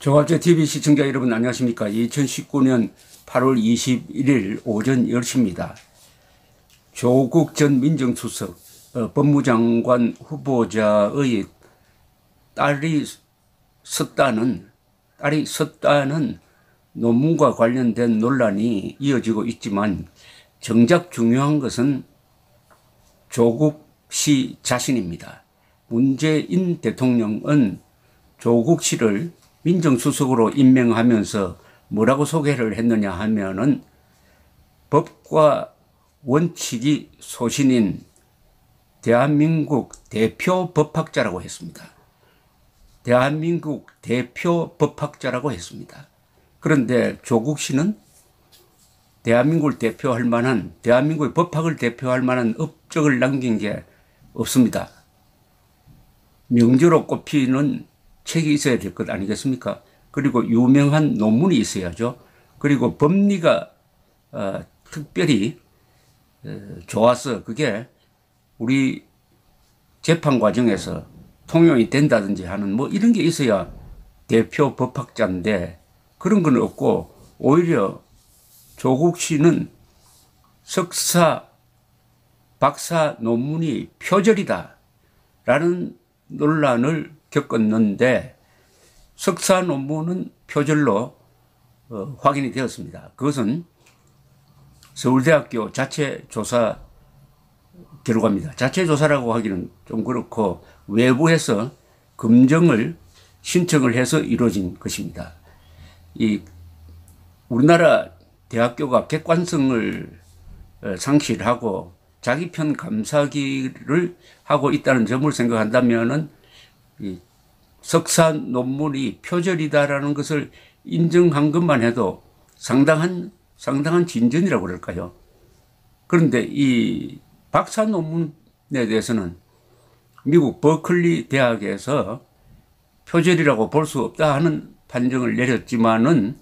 조갑제TV 시청자 여러분 안녕하십니까. 2019년 8월 21일 오전 10시입니다. 조국 전 민정수석 법무장관 후보자의 딸이 썼다는 논문과 관련된 논란이 이어지고 있지만 정작 중요한 것은 조국 씨 자신입니다. 문재인 대통령은 조국 씨를 민정수석으로 임명하면서 뭐라고 소개를 했느냐 하면은 법과 원칙이 소신인 대한민국 대표 법학자라고 했습니다. 대한민국 대표 법학자라고 했습니다. 그런데 조국 씨는 대한민국을 대표할 만한, 대한민국의 법학을 대표할 만한 업적을 남긴 게 없습니다. 명저로 꼽히는 책이 있어야 될 것 아니겠습니까? 그리고 유명한 논문이 있어야죠. 그리고 법리가 특별히 좋아서 그게 우리 재판 과정에서 통용이 된다든지 하는 뭐 이런 게 있어야 대표 법학자인데 그런 건 없고 오히려 조국 씨는 석사, 박사 논문이 표절이다 라는 논란을 겪었는데 석사 논문은 표절로 확인이 되었습니다. 그것은 서울대학교 자체 조사 결과입니다. 자체 조사라고 하기는 좀 그렇고 외부에서 검증을 신청을 해서 이루어진 것입니다. 이 우리나라 대학교가 객관성을 상실하고 자기 편 감사기를 하고 있다는 점을 생각한다면은 이 석사 논문이 표절이다라는 것을 인정한 것만 해도 상당한 진전이라고 그럴까요? 그런데 이 박사 논문에 대해서는 미국 버클리 대학에서 표절이라고 볼 수 없다 하는 판정을 내렸지만은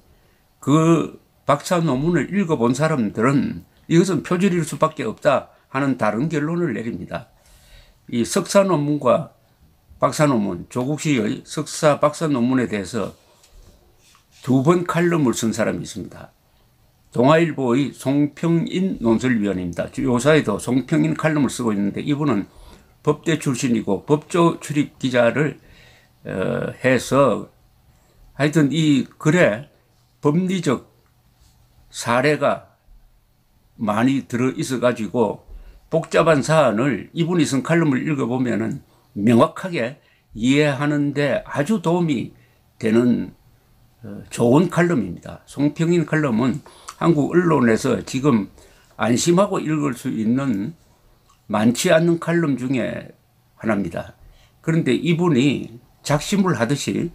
그 박사 논문을 읽어본 사람들은 이것은 표절일 수밖에 없다 하는 다른 결론을 내립니다. 이 석사 논문과 박사 논문, 조국 씨의 석사, 박사 논문에 대해서 두 번 칼럼을 쓴 사람이 있습니다. 동아일보의 송평인 논설위원입니다. 요사에도 송평인 칼럼을 쓰고 있는데 이분은 법대 출신이고 법조 출입 기자를 해서 하여튼 이 글에 법리적 사례가 많이 들어 있어 가지고 복잡한 사안을 이분이 쓴 칼럼을 읽어보면은 명확하게 이해하는데 아주 도움이 되는 좋은 칼럼입니다. 송평인 칼럼은 한국 언론에서 지금 안심하고 읽을 수 있는 많지 않는 칼럼 중에 하나입니다. 그런데 이분이 작심을 하듯이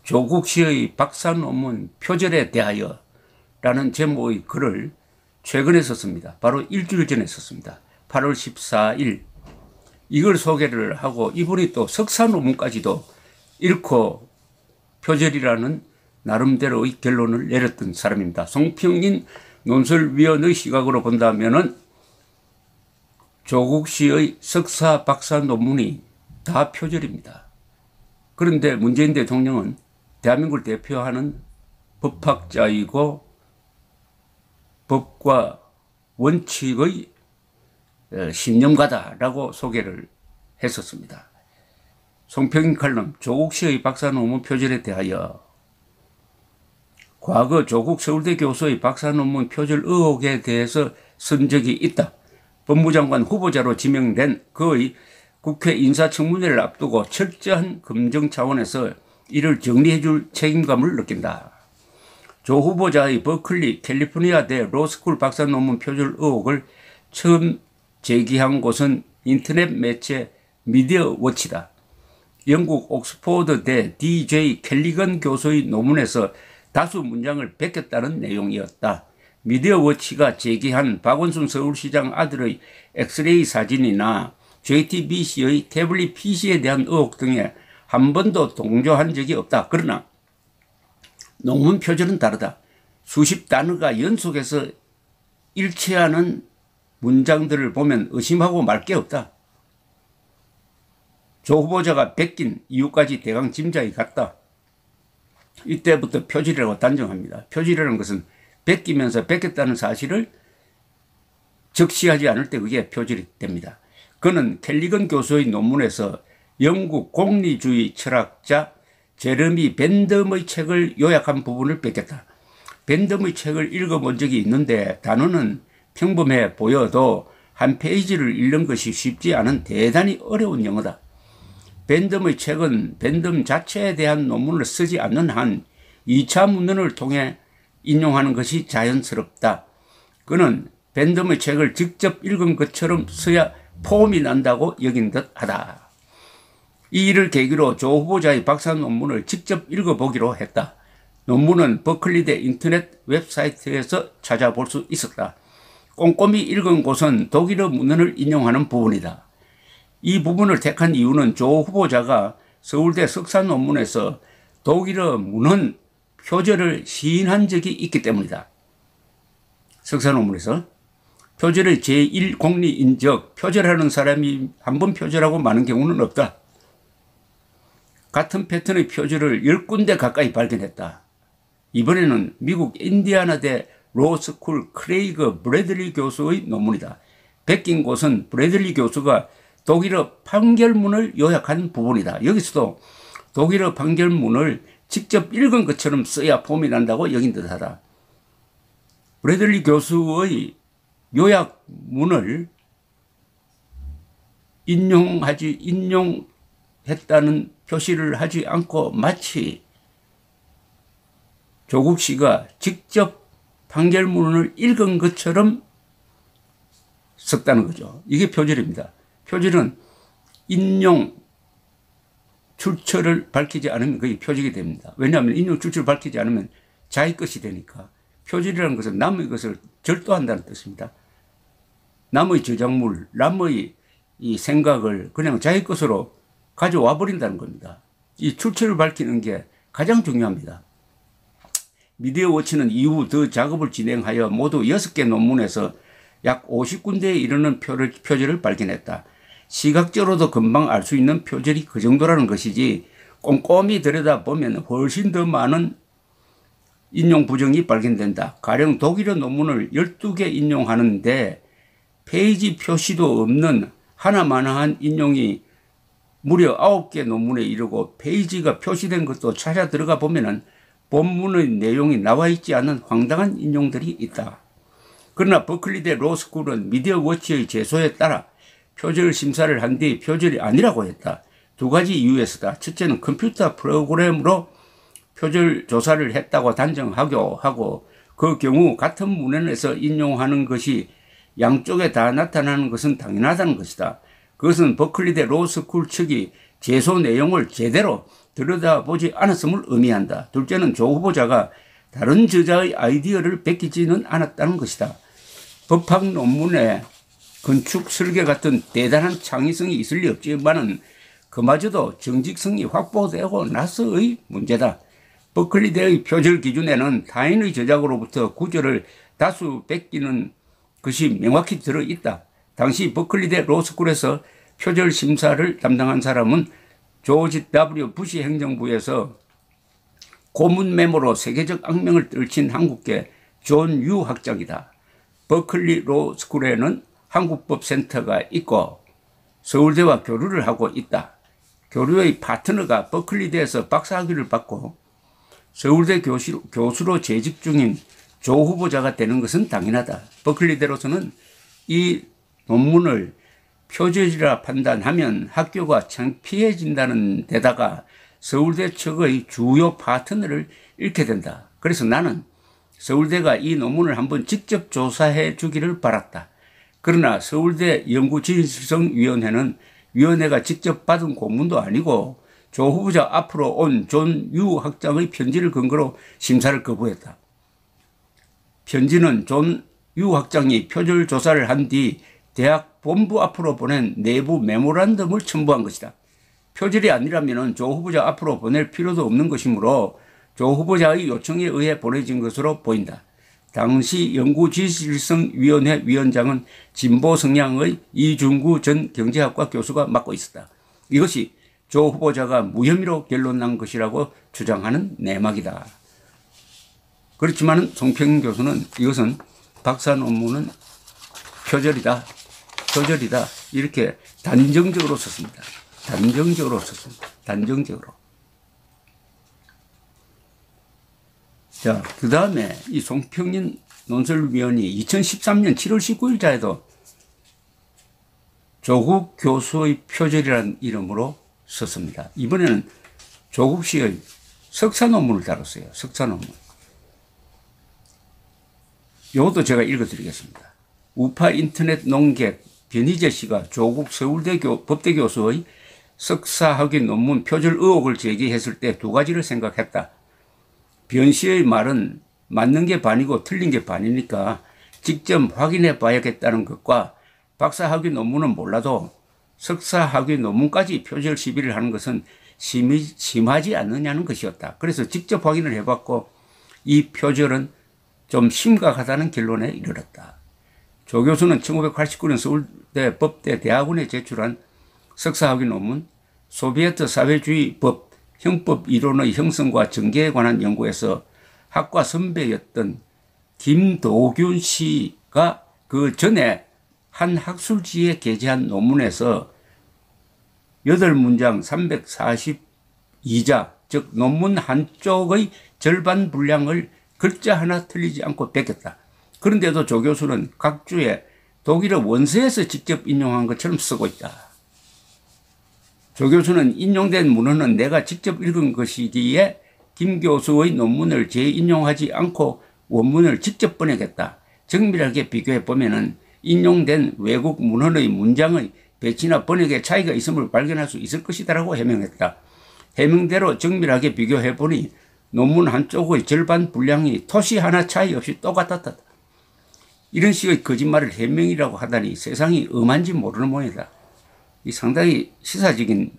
조국 씨의 박사 논문 표절에 대하여 라는 제목의 글을 최근에 썼습니다. 바로 일주일 전에 썼습니다. 8월 14일 이걸 소개를 하고 이분이 또 석사 논문까지도 읽고 표절이라는 나름대로의 결론을 내렸던 사람입니다. 송평인 논설위원의 시각으로 본다면은 조국 씨의 석사, 박사 논문이 다 표절입니다. 그런데 문재인 대통령은 대한민국을 대표하는 법학자이고 법과 원칙의 신념가다라고 소개를 했었습니다. 송평인 칼럼 조국 씨의 박사 논문 표절에 대하여 과거 조국 서울대 교수의 박사 논문 표절 의혹에 대해서 쓴 적이 있다. 법무장관 후보자로 지명된 그의 국회 인사청문회를 앞두고 철저한 검증 차원에서 이를 정리해 줄 책임감을 느낀다. 조 후보자의 버클리 캘리포니아대 로스쿨 박사 논문 표절 의혹을 처음 제기한 곳은 인터넷 매체 미디어 워치다. 영국 옥스포드대 DJ 켈리건 교수의 논문에서 다수 문장을 베꼈다는 내용이었다. 미디어 워치가 제기한 박원순 서울시장 아들의 엑스레이 사진이나 JTBC의 태블릿 PC에 대한 의혹 등에 한 번도 동조한 적이 없다. 그러나 논문 표절은 다르다. 수십 단어가 연속해서 일치하는 문장들을 보면 의심하고 말 게 없다. 조 후보자가 베낀 이유까지 대강 짐작이 갔다. 이때부터 표절이라고 단정합니다. 표절이라는 것은 베끼면서 베꼈다는 사실을 적시하지 않을 때 그게 표절이 됩니다. 그는 켈리건 교수의 논문에서 영국 공리주의 철학자 제레미 벤덤의 책을 요약한 부분을 뺏겼다. 벤덤의 책을 읽어본 적이 있는데 단어는 평범해 보여도 한 페이지를 읽는 것이 쉽지 않은 대단히 어려운 영어다. 벤덤의 책은 벤덤 자체에 대한 논문을 쓰지 않는 한 2차 문헌을 통해 인용하는 것이 자연스럽다. 그는 벤덤의 책을 직접 읽은 것처럼 써야 폼이 난다고 여긴 듯하다. 이 일을 계기로 조 후보자의 박사 논문을 직접 읽어보기로 했다. 논문은 버클리대 인터넷 웹사이트에서 찾아볼 수 있었다. 꼼꼼히 읽은 곳은 독일어 문헌을 인용하는 부분이다. 이 부분을 택한 이유는 조 후보자가 서울대 석사 논문에서 독일어 문헌 표절을 시인한 적이 있기 때문이다. 석사 논문에서 표절의 제1공리인적 표절하는 사람이 한 번 표절하고 마는 경우는 없다. 같은 패턴의 표절을 10군데 가까이 발견했다. 이번에는 미국 인디아나대 로스쿨 크레이그 브래들리 교수의 논문이다. 베낀 곳은 브래들리 교수가 독일어 판결문을 요약한 부분이다. 여기서도 독일어 판결문을 직접 읽은 것처럼 써야 폼이 난다고 여긴 듯하다. 브래들리 교수의 요약문을 인용했다는 표시를 하지 않고 마치 조국 씨가 직접 판결문을 읽은 것처럼 썼다는 거죠. 이게 표절입니다. 표절은 인용 출처를 밝히지 않으면 그게 표절이 됩니다. 왜냐하면 인용 출처를 밝히지 않으면 자기 것이 되니까. 표절이라는 것은 남의 것을 절도한다는 뜻입니다. 남의 저작물, 남의 이 생각을 그냥 자기 것으로 가져와 버린다는 겁니다. 이 출처를 밝히는 게 가장 중요합니다. 미디어워치는 이후 더 작업을 진행하여 모두 6개 논문에서 약 50군데에 이르는 표절을 발견했다. 시각적으로도 금방 알 수 있는 표절이 그 정도라는 것이지 꼼꼼히 들여다보면 훨씬 더 많은 인용 부정이 발견된다. 가령 독일어 논문을 12개 인용하는데 페이지 표시도 없는 하나마나한 인용이 무려 9개 논문에 이르고 페이지가 표시된 것도 찾아 들어가 보면은 본문의 내용이 나와 있지 않은 황당한 인용들이 있다. 그러나 버클리대 로스쿨은 미디어워치의 제소에 따라 표절 심사를 한 뒤 표절이 아니라고 했다. 두 가지 이유에서다. 첫째는 컴퓨터 프로그램으로 표절 조사를 했다고 단정하고 하고 그 경우 같은 문헌에서 인용하는 것이 양쪽에 다 나타나는 것은 당연하다는 것이다. 그것은 버클리대 로스쿨 측이 제소 내용을 제대로 들여다보지 않았음을 의미한다. 둘째는 조 후보자가 다른 저자의 아이디어를 베끼지는 않았다는 것이다. 법학 논문에 건축 설계 같은 대단한 창의성이 있을 리 없지만은 그마저도 정직성이 확보되고 나서의 문제다. 버클리대의 표절 기준에는 타인의 저작으로부터 구절을 다수 뺏기는 것이 명확히 들어있다. 당시 버클리대 로스쿨에서 표절 심사를 담당한 사람은 조지 W. 부시 행정부에서 고문 메모로 세계적 악명을 떨친 한국계 존 유 학장이다. 버클리 로스쿨에는 한국법센터가 있고 서울대와 교류를 하고 있다. 교류의 파트너가 버클리대에서 박사학위를 받고 서울대 교수로 재직 중인 조 후보자가 되는 것은 당연하다. 버클리대로서는 이 논문을 표절이라 판단하면 학교가 창피해진다는 데다가 서울대 측의 주요 파트너를 잃게 된다. 그래서 나는 서울대가 이 논문을 한번 직접 조사해 주기를 바랐다. 그러나 서울대 연구진실성위원회는 위원회가 직접 받은 공문도 아니고 조 후보자 앞으로 온 존 유 학장의 편지를 근거로 심사를 거부했다. 편지는 존 유 학장이 표절 조사를 한 뒤 대학 본부 앞으로 보낸 내부 메모란덤을 첨부한 것이다. 표절이 아니라면 조 후보자 앞으로 보낼 필요도 없는 것이므로 조 후보자의 요청에 의해 보내진 것으로 보인다. 당시 연구지질성위원회 위원장은 진보 성향의 이중구 전 경제학과 교수가 맡고 있었다. 이것이 조 후보자가 무혐의로 결론난 것이라고 주장하는 내막이다. 그렇지만 송평인 교수는 이것은 박사 논문은 표절이다. 이렇게 단정적으로 썼습니다. 단정적으로. 자, 그 다음에 이 송평인 논설위원이 2013년 7월 19일자에도 조국 교수의 표절이라는 이름으로 썼습니다. 이번에는 조국 씨의 석사 논문을 다뤘어요. 석사 논문. 이것도 제가 읽어드리겠습니다. 우파 인터넷 농객 변희재 씨가 조국 서울대 법대 교수의 석사학위 논문 표절 의혹을 제기했을 때 두 가지를 생각했다. 변 씨의 말은 맞는 게 반이고 틀린 게 반이니까 직접 확인해 봐야겠다는 것과 박사학위 논문은 몰라도 석사학위 논문까지 표절 시비를 하는 것은 심하지 않느냐는 것이었다. 그래서 직접 확인을 해봤고 이 표절은 좀 심각하다는 결론에 이르렀다. 조 교수는 1989년 서울대 법대 대학원에 제출한 석사학위 논문 소비에트 사회주의 법 형법 이론의 형성과 전개에 관한 연구에서 학과 선배였던 김도균 씨가 그 전에 한 학술지에 게재한 논문에서 8문장 342자, 즉 논문 한쪽의 절반 분량을 글자 하나 틀리지 않고 베꼈다. 그런데도 조 교수는 각주에 독일어 원서에서 직접 인용한 것처럼 쓰고 있다. 조 교수는 인용된 문헌은 내가 직접 읽은 것이기에 김 교수의 논문을 재인용하지 않고 원문을 직접 번역했다. 정밀하게 비교해 보면은 인용된 외국 문헌의 문장의 배치나 번역에 차이가 있음을 발견할 수 있을 것이다라고 해명했다. 해명대로 정밀하게 비교해 보니 논문 한쪽의 절반 분량이 토시 하나 차이 없이 똑같았다. 이런 식의 거짓말을 해명이라고 하다니 세상이 엄한지 모르는 모양이다. 이 상당히 시사적인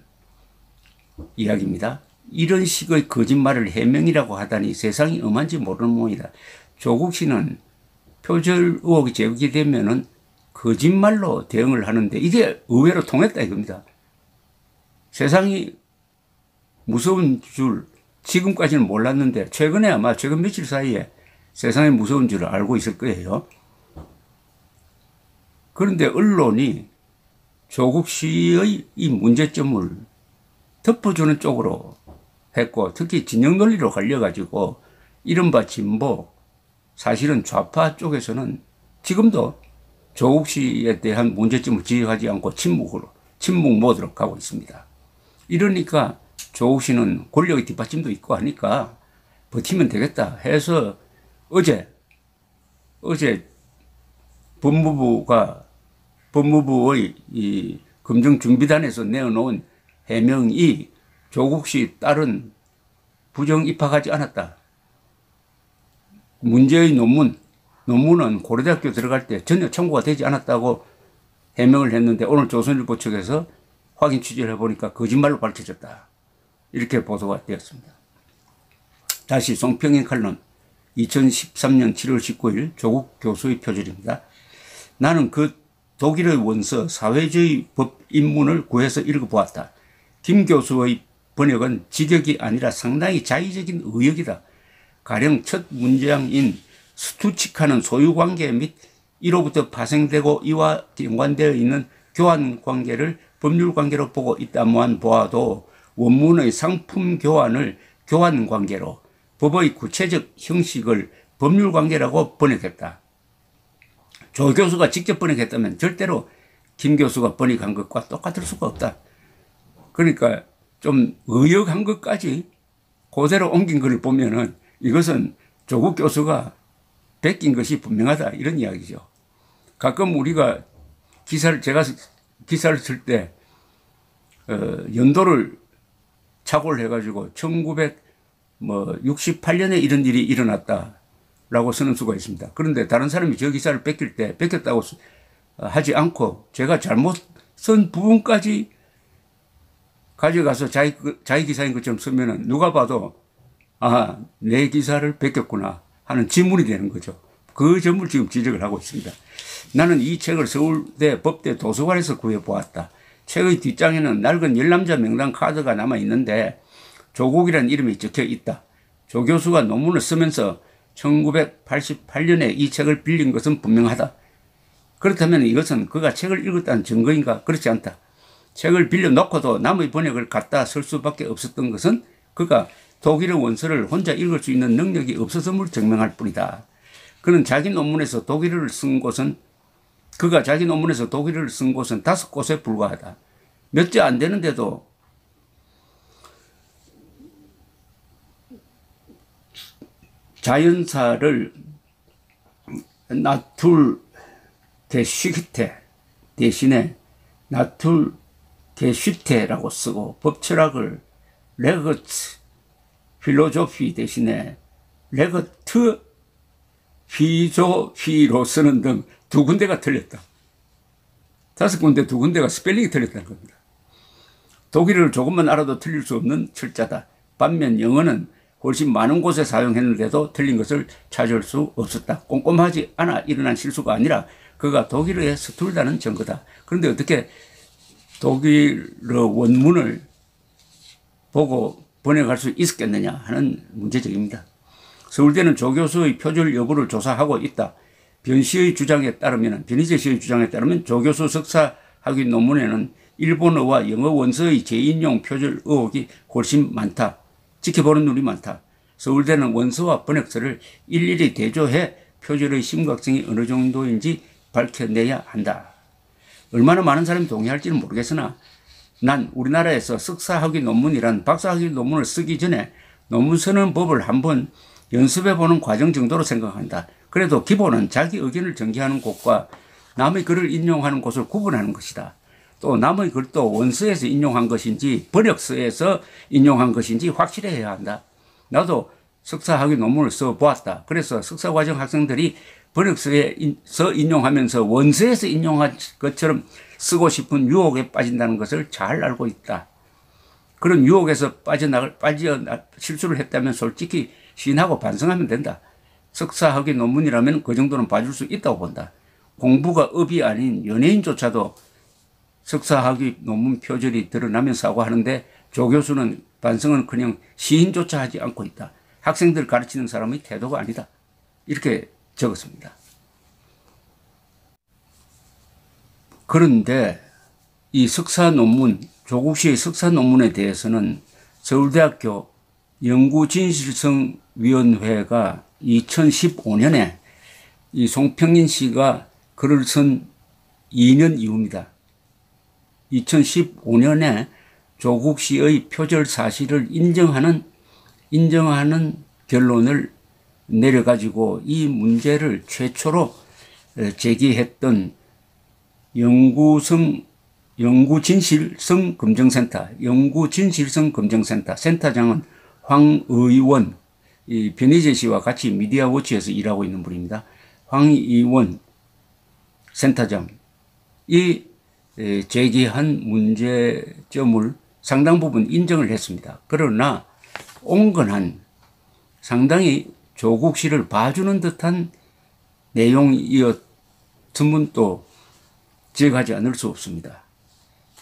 이야기입니다. 이런 식의 거짓말을 해명이라고 하다니 세상이 엄한지 모르는 모양이다. 조국 씨는 표절 의혹이 제기되면은 거짓말로 대응을 하는데 이게 의외로 통했다 이겁니다. 세상이 무서운 줄 지금까지는 몰랐는데 최근 며칠 사이에 세상이 무서운 줄 알고 있을 거예요. 그런데 언론이 조국 씨의 이 문제점을 덮어주는 쪽으로 했고 특히 진영 논리로 갈려가지고 이른바 진보 사실은 좌파 쪽에서는 지금도 조국 씨에 대한 문제점을 지적하지 않고 침묵 모드로 가고 있습니다. 이러니까 조국 씨는 권력의 뒷받침도 있고 하니까 버티면 되겠다 해서 어제 법무부의 이 검증준비단에서 내어놓은 해명이 조국 씨 딸은 부정 입학하지 않았다. 문제의 논문은 고려대학교 들어갈 때 전혀 청구가 되지 않았다고 해명을 했는데 오늘 조선일보 측에서 확인 취재를 해보니까 거짓말로 밝혀졌다. 이렇게 보도가 되었습니다. 다시 송평인 칼럼 2013년 7월 19일 조국 교수의 표절입니다. 나는 그 독일의 원서 사회주의 법 입문을 구해서 읽어보았다. 김 교수의 번역은 직역이 아니라 상당히 자의적인 의역이다. 가령 첫 문장인 스투칙하는 소유관계 및 이로부터 파생되고 이와 연관되어 있는 교환관계를 법률관계로 보고 있다만 보아도 원문의 상품 교환을 교환관계로 법의 구체적 형식을 법률관계라고 번역했다. 조 교수가 직접 번역했다면 절대로 김 교수가 번역한 것과 똑같을 수가 없다. 그러니까 좀 의역한 것까지 그대로 옮긴 것을 보면은 이것은 조국 교수가 베낀 것이 분명하다 이런 이야기죠. 가끔 우리가 제가 기사를 쓸 때 연도를 착오를 해가지고 1968년에 이런 일이 일어났다라고 쓰는 수가 있습니다. 그런데 다른 사람이 저 기사를 뺏길 때 뺏겼다고 하지 않고 제가 잘못 쓴 부분까지 가져가서 자기 기사인 것처럼 쓰면은 누가 봐도 아, 내 기사를 뺏겼구나 하는 지문이 되는 거죠. 그 점을 지금 지적을 하고 있습니다. 나는 이 책을 서울대 법대 도서관에서 구해보았다. 책의 뒷장에는 낡은 열남자 명단 카드가 남아있는데 조국이라는 이름이 적혀 있다. 조 교수가 논문을 쓰면서 1988년에 이 책을 빌린 것은 분명하다. 그렇다면 이것은 그가 책을 읽었다는 증거인가? 그렇지 않다. 책을 빌려놓고도 남의 번역을 갖다 쓸 수밖에 없었던 것은 그가 독일어 원서를 혼자 읽을 수 있는 능력이 없었음을 증명할 뿐이다. 그는 자기 논문에서 독일어를 쓴 곳은 그가 자기 논문에서 독일어를 쓴 곳은 5곳에 불과하다. 몇 주 안 되는데도 자연사를 나툴게슈테 대신에 나툴게슈테라고 쓰고 법철학을 레거트 필로조피 대신에 레거트 피조피로 쓰는 등 2군데가 틀렸다. 5군데 2군데가 스펠링이 틀렸다는 겁니다. 독일어를 조금만 알아도 틀릴 수 없는 철자다. 반면 영어는 훨씬 많은 곳에 사용했는데도 틀린 것을 찾을 수 없었다. 꼼꼼하지 않아 일어난 실수가 아니라 그가 독일어에 서툴다는 증거다. 그런데 어떻게 독일어 원문을 보고 번역할 수 있었겠느냐 하는 문제적입니다. 서울대는 조 교수의 표절 여부를 조사하고 있다. 변희 씨의 주장에 따르면 조 교수 석사학위 논문에는 일본어와 영어 원서의 재인용 표절 의혹이 훨씬 많다. 지켜보는 눈이 많다. 서울대는 원서와 번역서를 일일이 대조해 표절의 심각성이 어느 정도인지 밝혀내야 한다. 얼마나 많은 사람이 동의할지는 모르겠으나 난 우리나라에서 석사학위 논문이란 박사학위 논문을 쓰기 전에 논문 쓰는 법을 한번 연습해보는 과정 정도로 생각한다. 그래도 기본은 자기 의견을 전개하는 곳과 남의 글을 인용하는 곳을 구분하는 것이다. 또 남의 글도 원서에서 인용한 것인지 번역서에서 인용한 것인지 확실해야 한다. 나도 석사학위 논문을 써보았다. 그래서 석사과정 학생들이 번역서에서 인용하면서 원서에서 인용한 것처럼 쓰고 싶은 유혹에 빠진다는 것을 잘 알고 있다. 그런 유혹에서 실수를 했다면 솔직히 시인하고 반성하면 된다. 석사학위 논문이라면 그 정도는 봐줄 수 있다고 본다. 공부가 업이 아닌 연예인조차도 석사학위 논문 표절이 드러나면 사과하는데 조 교수는 반성은 그냥 시인조차 하지 않고 있다. 학생들 가르치는 사람의 태도가 아니다. 이렇게 적었습니다. 그런데 이 석사 논문, 조국 씨의 석사 논문에 대해서는 서울대학교 연구진실성위원회가 2015년에 이 송평인 씨가 글을 쓴 2년 이후입니다. 2015년에 조국 씨의 표절 사실을 인정하는 결론을 내려가지고 이 문제를 최초로 제기했던 연구진실성 검증센터 센터장은 황의원, 변희재 씨와 같이 미디어워치에서 일하고 있는 분입니다. 황의원 센터장이 제기한 문제점을 상당 부분 인정을 했습니다. 그러나 온건한 상당히 조국 씨를 봐주는 듯한 내용이었음은 또 지적하지 않을 수 없습니다.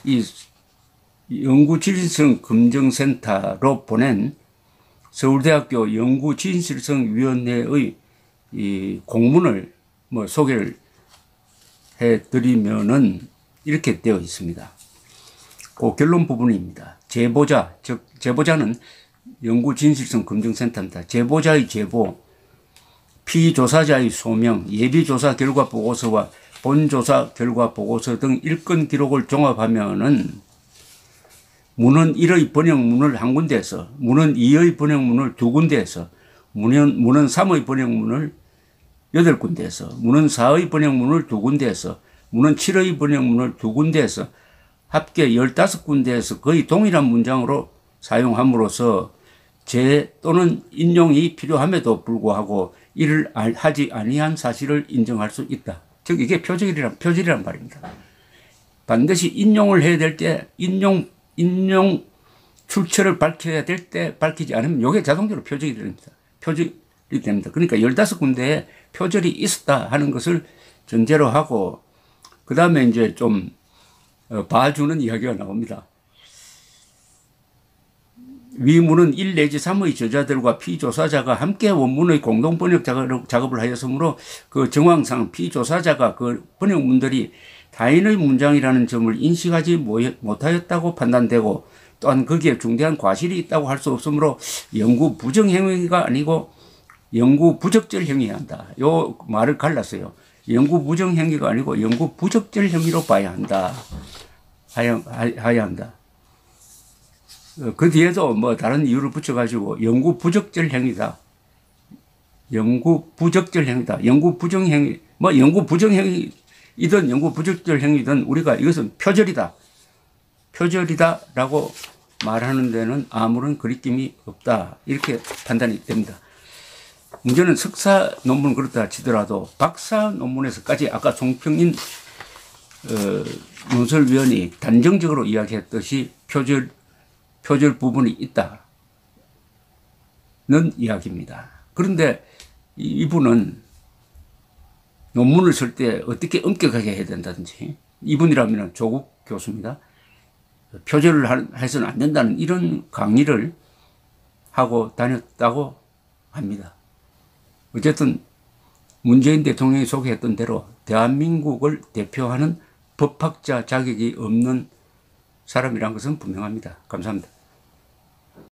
이 연구진실성 검증센터로 보낸 서울대학교 연구진실성위원회의 이 공문을 소개를 해드리면은 이렇게 되어 있습니다. 그 결론 부분입니다. 제보자, 즉 제보자는 연구진실성 검증센터입니다. 제보자의 제보, 피조사자의 소명, 예비조사 결과 보고서와 본조사 결과 보고서 등 일건 기록을 종합하면은 문헌 1의 번역문을 한 군데에서, 문헌 2의 번역문을 2군데에서, 문헌 3의 번역문을 8군데에서, 문헌 4의 번역문을 2군데에서, 문헌 7의 번역문을 2군데에서 합계 15군데에서 거의 동일한 문장으로 사용함으로써 재 또는 인용이 필요함에도 불구하고 이를 하지 아니한 사실을 인정할 수 있다. 즉 이게 표절이란 말입니다. 반드시 인용을 해야 될 때 인용 출처를 밝혀야 될 때 밝히지 않으면 이게 자동적으로 표절이 됩니다. 그러니까 15군데에 표절이 있었다 하는 것을 전제로 하고 그 다음에 이제 좀 봐주는 이야기가 나옵니다. 위문은 1 내지 3의 저자들과 피조사자가 함께 원문의 공동 번역 작업을 하였으므로 그 정황상 피조사자가 그 번역문들이 타인의 문장이라는 점을 인식하지 못하였다고 판단되고, 또한 거기에 중대한 과실이 있다고 할 수 없으므로 영구 부정행위가 아니고 영구 부적절 행위해야 한다. 요 말을 갈랐어요. 영구 부정행위가 아니고 영구 부적절 행위로 봐야 한다. 해야 한다. 그 뒤에도 뭐 다른 이유를 붙여가지고 영구 부적절 행위다. 영구 부적절 행위다. 영구 부정행위, 뭐 영구 부정행위이든 영구 부적절 행위든 우리가 이것은 표절이다. 표절이다라고 말하는 데는 아무런 거리낌이 없다. 이렇게 판단이 됩니다. 문제는 석사 논문은 그렇다 치더라도 박사 논문에서까지 아까 송평인 논설위원이 단정적으로 이야기했듯이 표절 부분이 있다는 이야기입니다. 그런데 이분은 논문을 쓸 때 어떻게 엄격하게 해야 된다든지, 이분이라면 조국 교수입니다. 표절을 해서는 안 된다는 이런 강의를 하고 다녔다고 합니다. 어쨌든 문재인 대통령이 소개했던 대로 대한민국을 대표하는 법학자 자격이 없는 사람이란 것은 분명합니다. 감사합니다.